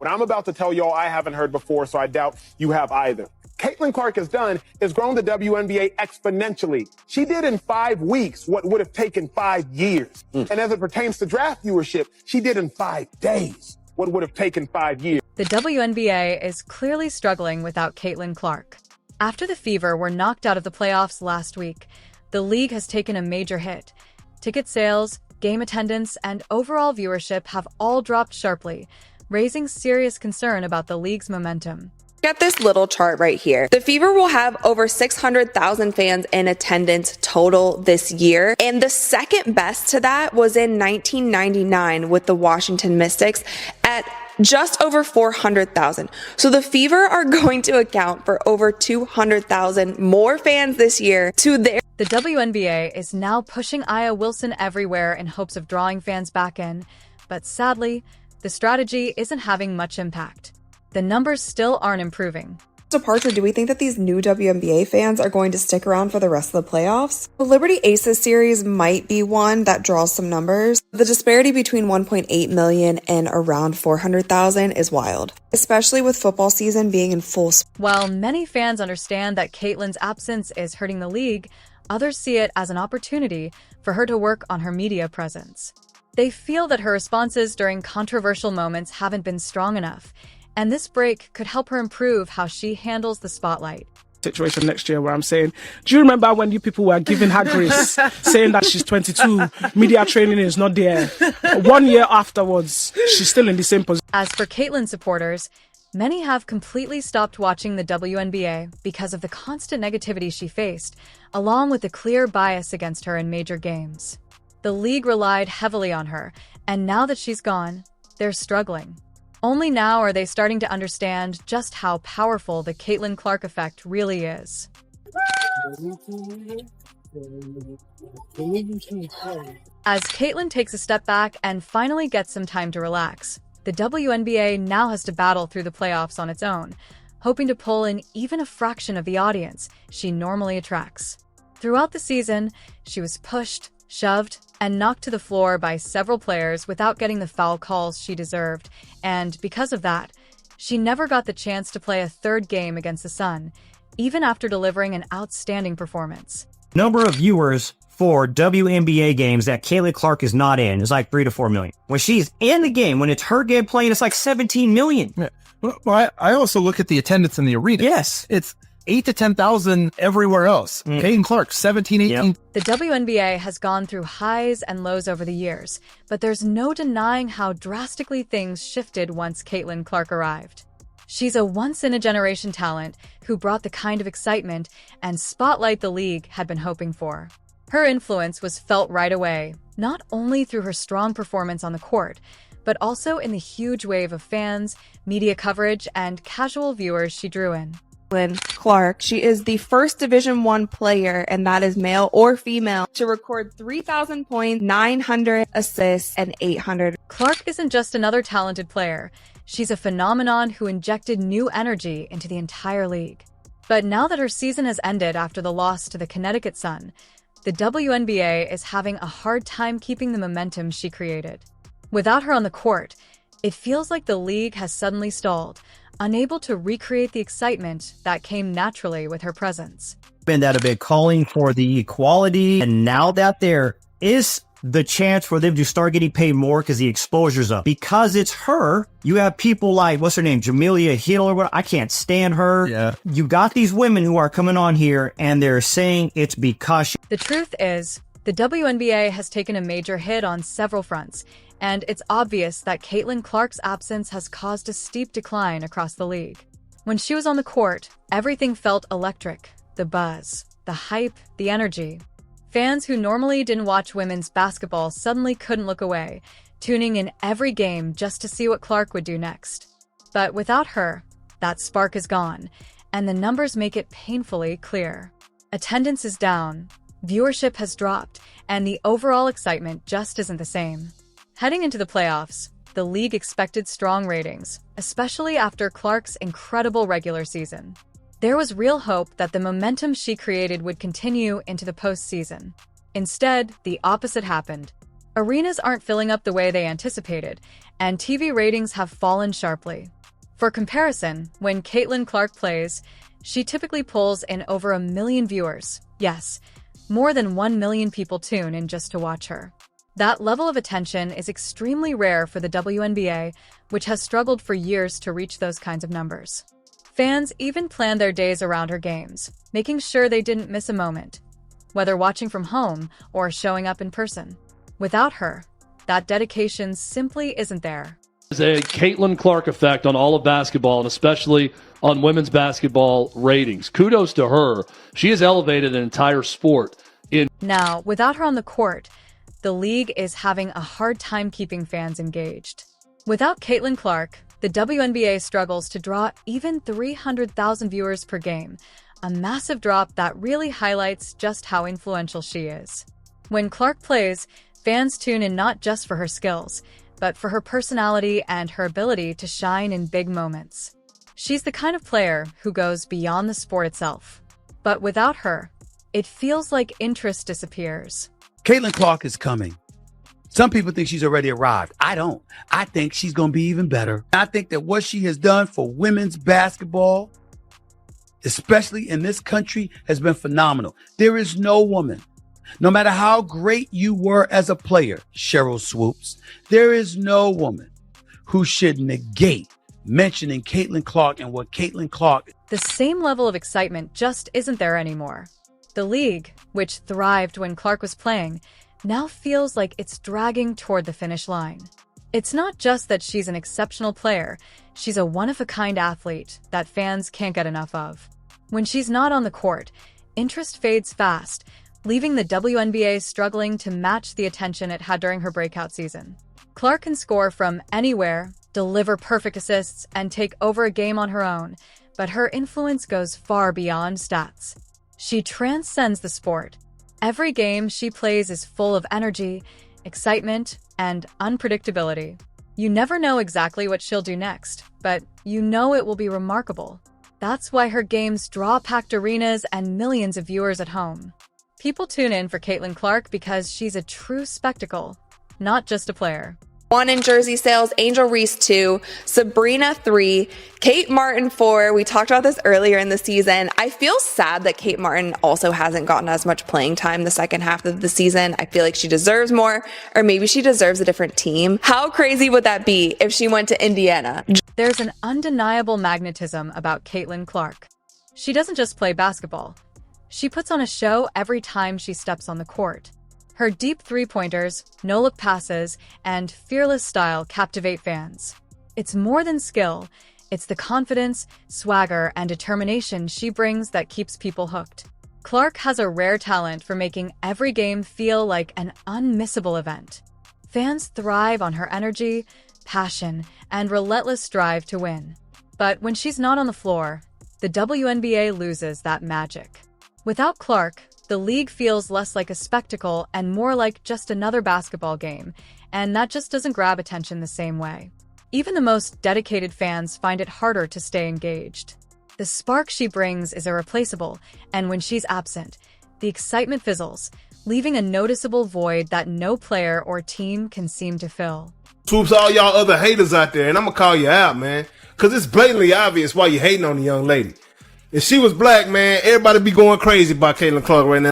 What I'm about to tell y'all I haven't heard before, so I doubt you have either. Caitlin Clark has done is grown the WNBA exponentially. She did in 5 weeks what would have taken 5 years. And as it pertains to draft viewership, she did in 5 days what would have taken 5 years. The WNBA is clearly struggling without Caitlin Clark. After the Fever were knocked out of the playoffs last week, the league has taken a major hit. Ticket sales, game attendance, and overall viewership have all dropped sharply, raising serious concern about the league's momentum. Look at this little chart right here. The Fever will have over 600,000 fans in attendance total this year. And the second best to that was in 1999 with the Washington Mystics at just over 400,000. So the Fever are going to account for over 200,000 more fans this year to their... The WNBA is now pushing Aya Wilson everywhere in hopes of drawing fans back in. But sadly, the strategy isn't having much impact. The numbers still aren't improving. Departure, do we think that these new WNBA fans are going to stick around for the rest of the playoffs? The Liberty Aces series might be one that draws some numbers. The disparity between 1.8 million and around 400,000 is wild, especially with football season being in full swing. While many fans understand that Caitlin's absence is hurting the league, others see it as an opportunity for her to work on her media presence. They feel that her responses during controversial moments haven't been strong enough, and this break could help her improve how she handles the spotlight. Situation next year where I'm saying, do you remember when you people were giving her grace, saying that she's 22, media training is not there? 1 year afterwards, she's still in the same position. As for Caitlin supporters, many have completely stopped watching the WNBA because of the constant negativity she faced, along with the clear bias against her in major games. The league relied heavily on her, and now that she's gone, they're struggling. Only now are they starting to understand just how powerful the Caitlin Clark effect really is. As Caitlin takes a step back and finally gets some time to relax, the WNBA now has to battle through the playoffs on its own, hoping to pull in even a fraction of the audience she normally attracts. Throughout the season, she was pushed, shoved, and knocked to the floor by several players without getting the foul calls she deserved, and because of that, she never got the chance to play a third game against the Sun, even after delivering an outstanding performance. Number of viewers for WNBA games that Caitlin Clark is not in is like 3 to 4 million. When she's in the game, when it's her game playing, it's like 17 million. Yeah. Well, I also look at the attendance in the arena. Yes. It's 8 to 10,000 everywhere else. Caitlin Clark, 17, 18. Yep. The WNBA has gone through highs and lows over the years, but there's no denying how drastically things shifted once Caitlin Clark arrived. She's a once-in-a-generation talent who brought the kind of excitement and spotlight the league had been hoping for. Her influence was felt right away, not only through her strong performance on the court, but also in the huge wave of fans, media coverage, and casual viewers she drew in. Clark, she is the first Division I player, and that is male or female, to record 3,000 points, 900 assists, and 800. Clark isn't just another talented player. She's a phenomenon who injected new energy into the entire league. But now that her season has ended after the loss to the Connecticut Sun, the WNBA is having a hard time keeping the momentum she created. Without her on the court, it feels like the league has suddenly stalled, unable to recreate the excitement that came naturally with her presence. Been that a bit calling for the equality, and now that there is the chance for them to start getting paid more because the exposure's up. Because it's her, you have people like, what's her name, Jamelia Hill or what? I can't stand her. Yeah. You got these women who are coming on here and they're saying it's because The truth is, the WNBA has taken a major hit on several fronts, and it's obvious that Caitlin Clark's absence has caused a steep decline across the league. When she was on the court, everything felt electric. The buzz, the hype, the energy. Fans who normally didn't watch women's basketball suddenly couldn't look away, tuning in every game just to see what Clark would do next. But without her, that spark is gone, and the numbers make it painfully clear. Attendance is down, viewership has dropped, and the overall excitement just isn't the same. Heading into the playoffs, the league expected strong ratings, especially after Clark's incredible regular season. There was real hope that the momentum she created would continue into the postseason. Instead, the opposite happened. Arenas aren't filling up the way they anticipated, and TV ratings have fallen sharply. For comparison, when Caitlin Clark plays, she typically pulls in over 1 million viewers. Yes, more than 1 million people tune in just to watch her. That level of attention is extremely rare for the WNBA, which has struggled for years to reach those kinds of numbers. Fans even planned their days around her games, making sure they didn't miss a moment, whether watching from home or showing up in person. Without her, that dedication simply isn't there. There's a Caitlin Clark effect on all of basketball, and especially on women's basketball ratings. Kudos to her. She has elevated an entire sport. Now, without her on the court, the league is having a hard time keeping fans engaged. Without Caitlin Clark, the WNBA struggles to draw even 300,000 viewers per game, a massive drop that really highlights just how influential she is. When Clark plays, fans tune in not just for her skills, but for her personality and her ability to shine in big moments. She's the kind of player who goes beyond the sport itself. But without her, it feels like interest disappears. Caitlin Clark is coming. Some people think she's already arrived. I don't. I think she's going to be even better. I think that what she has done for women's basketball, especially in this country, has been phenomenal. There is no woman, no matter how great you were as a player, Cheryl Swoops, there is no woman who should negate mentioning Caitlin Clark and what Caitlin Clark. The same level of excitement just isn't there anymore. The league, which thrived when Clark was playing, now feels like it's dragging toward the finish line. It's not just that she's an exceptional player, she's a one-of-a-kind athlete that fans can't get enough of. When she's not on the court, interest fades fast, leaving the WNBA struggling to match the attention it had during her breakout season. Clark can score from anywhere, deliver perfect assists, and take over a game on her own, but her influence goes far beyond stats. She transcends the sport. Every game she plays is full of energy, excitement, and unpredictability. You never know exactly what she'll do next, but you know it will be remarkable. That's why her games draw packed arenas and millions of viewers at home. People tune in for Caitlin Clark because she's a true spectacle, not just a player. 1 in jersey sales, Angel Reese 2, Sabrina 3, Kate Martin 4. We talked about this earlier in the season. I feel sad that Kate Martin also hasn't gotten as much playing time the second half of the season. I feel like she deserves more, or maybe she deserves a different team. How crazy would that be if she went to Indiana? There's an undeniable magnetism about Caitlin Clark. She doesn't just play basketball. She puts on a show every time she steps on the court. Her deep three-pointers, no-look passes, and fearless style captivate fans. It's more than skill. It's the confidence, swagger, and determination she brings that keeps people hooked. Clark has a rare talent for making every game feel like an unmissable event. Fans thrive on her energy, passion, and relentless drive to win. But when she's not on the floor, the WNBA loses that magic. Without Clark, the league feels less like a spectacle and more like just another basketball game, and that just doesn't grab attention the same way. Even the most dedicated fans find it harder to stay engaged. The spark she brings is irreplaceable, and when she's absent, the excitement fizzles, leaving a noticeable void that no player or team can seem to fill. Swoops, all y'all other haters out there, and I'm gonna call you out, man, because it's blatantly obvious why you're hating on the young lady. If she was black, man, everybody be going crazy about Caitlin Clark right now.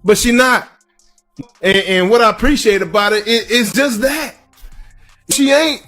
But she not. And what I appreciate about it is just that. She ain't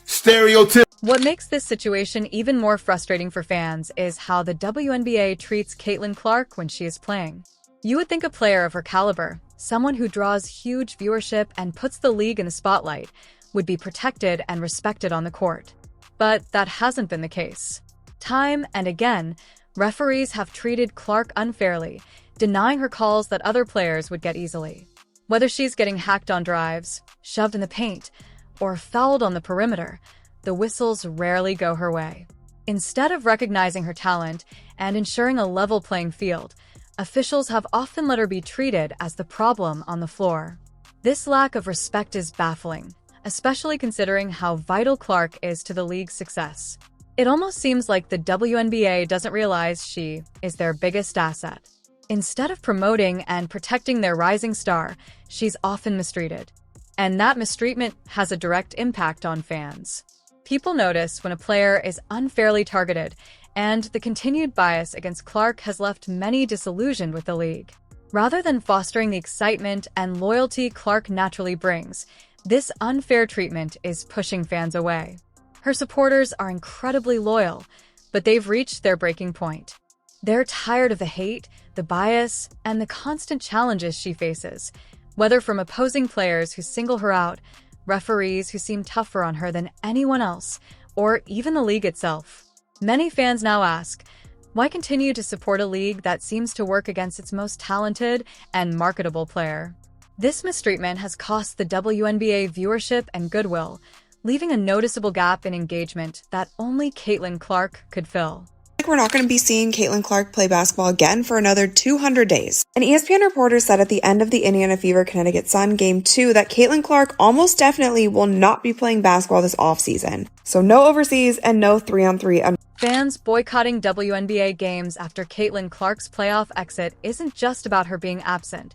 stereotypical. What makes this situation even more frustrating for fans is how the WNBA treats Caitlin Clark when she is playing. You would think a player of her caliber, someone who draws huge viewership and puts the league in the spotlight, would be protected and respected on the court. But that hasn't been the case. Time and again, referees have treated Clark unfairly, denying her calls that other players would get easily. Whether she's getting hacked on drives, shoved in the paint, or fouled on the perimeter, the whistles rarely go her way. Instead of recognizing her talent and ensuring a level playing field, officials have often let her be treated as the problem on the floor. This lack of respect is baffling, especially considering how vital Clark is to the league's success. It almost seems like the WNBA doesn't realize she is their biggest asset. Instead of promoting and protecting their rising star, she's often mistreated. And that mistreatment has a direct impact on fans. People notice when a player is unfairly targeted, and the continued bias against Clark has left many disillusioned with the league. Rather than fostering the excitement and loyalty Clark naturally brings, this unfair treatment is pushing fans away. Her supporters are incredibly loyal, but they've reached their breaking point. They're tired of the hate, the bias, and the constant challenges she faces, whether from opposing players who single her out, referees who seem tougher on her than anyone else, or even the league itself. Many fans now ask, why continue to support a league that seems to work against its most talented and marketable player? This mistreatment has cost the WNBA viewership and goodwill, leaving a noticeable gap in engagement that only Caitlin Clark could fill. We're not going to be seeing Caitlin Clark play basketball again for another 200 days. An ESPN reporter said at the end of the Indiana Fever Connecticut Sun Game 2 that Caitlin Clark almost definitely will not be playing basketball this offseason. So no overseas and no 3-on-3. Fans boycotting WNBA games after Caitlin Clark's playoff exit isn't just about her being absent.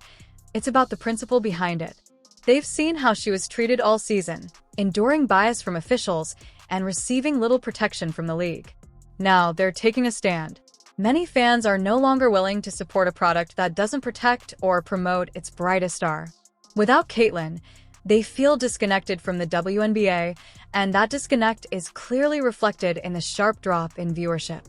It's about the principle behind it. They've seen how she was treated all season, enduring bias from officials and receiving little protection from the league. Now they're taking a stand. Many fans are no longer willing to support a product that doesn't protect or promote its brightest star. Without Caitlin, they feel disconnected from the WNBA, and that disconnect is clearly reflected in the sharp drop in viewership.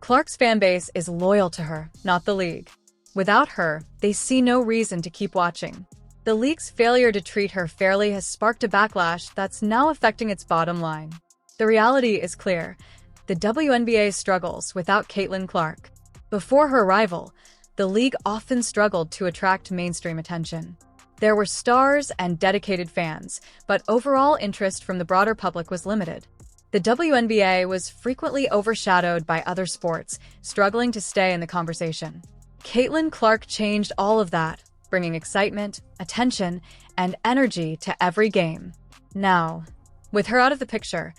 Clark's fanbase is loyal to her, not the league. Without her, they see no reason to keep watching. The league's failure to treat her fairly has sparked a backlash that's now affecting its bottom line. The reality is clear. The WNBA struggles without Caitlin Clark. Before her arrival, the league often struggled to attract mainstream attention. There were stars and dedicated fans, but overall interest from the broader public was limited. The WNBA was frequently overshadowed by other sports, struggling to stay in the conversation. Caitlin Clark changed all of that, bringing excitement, attention, and energy to every game. Now, with her out of the picture,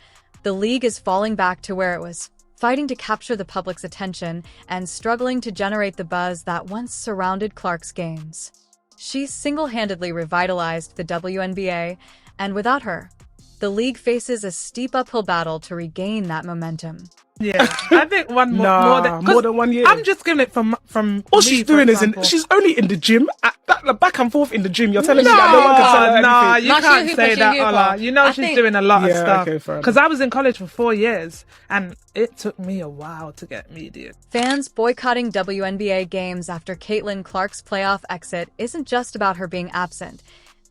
the league is falling back to where it was, fighting to capture the public's attention and struggling to generate the buzz that once surrounded Clark's games. She single-handedly revitalized the WNBA, and without her, the league faces a steep uphill battle to regain that momentum. Yeah, I think more than 1 year. I'm just giving it from All me, she's for doing example. she's only in the gym, back and forth in the gym. You're telling me that no one can tell her No, anything. you can't say that, Ola. You know she's doing a lot of Yeah, stuff. okay, fair enough. Because I was in college for 4 years, and it took me a while to get media. Fans boycotting WNBA games after Caitlin Clark's playoff exit isn't just about her being absent.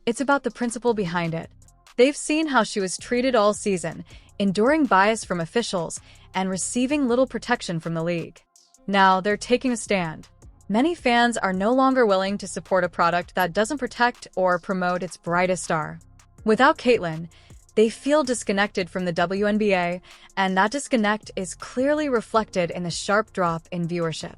It's about the principle behind it. They've seen how she was treated all season, enduring bias from officials and receiving little protection from the league. Now they're taking a stand. Many fans are no longer willing to support a product that doesn't protect or promote its brightest star. Without Caitlin, they feel disconnected from the WNBA, and that disconnect is clearly reflected in the sharp drop in viewership.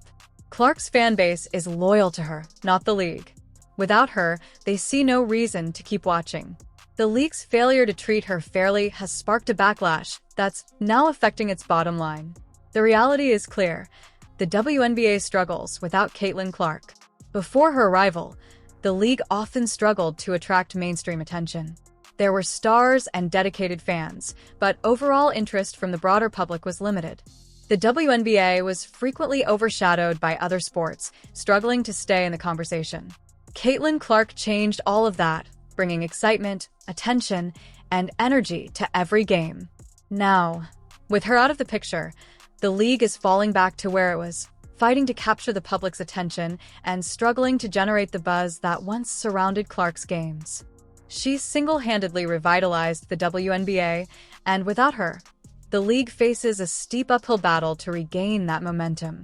Clark's fanbase is loyal to her, not the league. Without her, they see no reason to keep watching. The league's failure to treat her fairly has sparked a backlash that's now affecting its bottom line. The reality is clear. The WNBA struggles without Caitlin Clark. Before her arrival, the league often struggled to attract mainstream attention. There were stars and dedicated fans, but overall interest from the broader public was limited. The WNBA was frequently overshadowed by other sports, struggling to stay in the conversation. Caitlin Clark changed all of that, bringing excitement, attention, and energy to every game. Now, with her out of the picture, the league is falling back to where it was, fighting to capture the public's attention and struggling to generate the buzz that once surrounded Clark's games. She single-handedly revitalized the WNBA, and without her, the league faces a steep uphill battle to regain that momentum.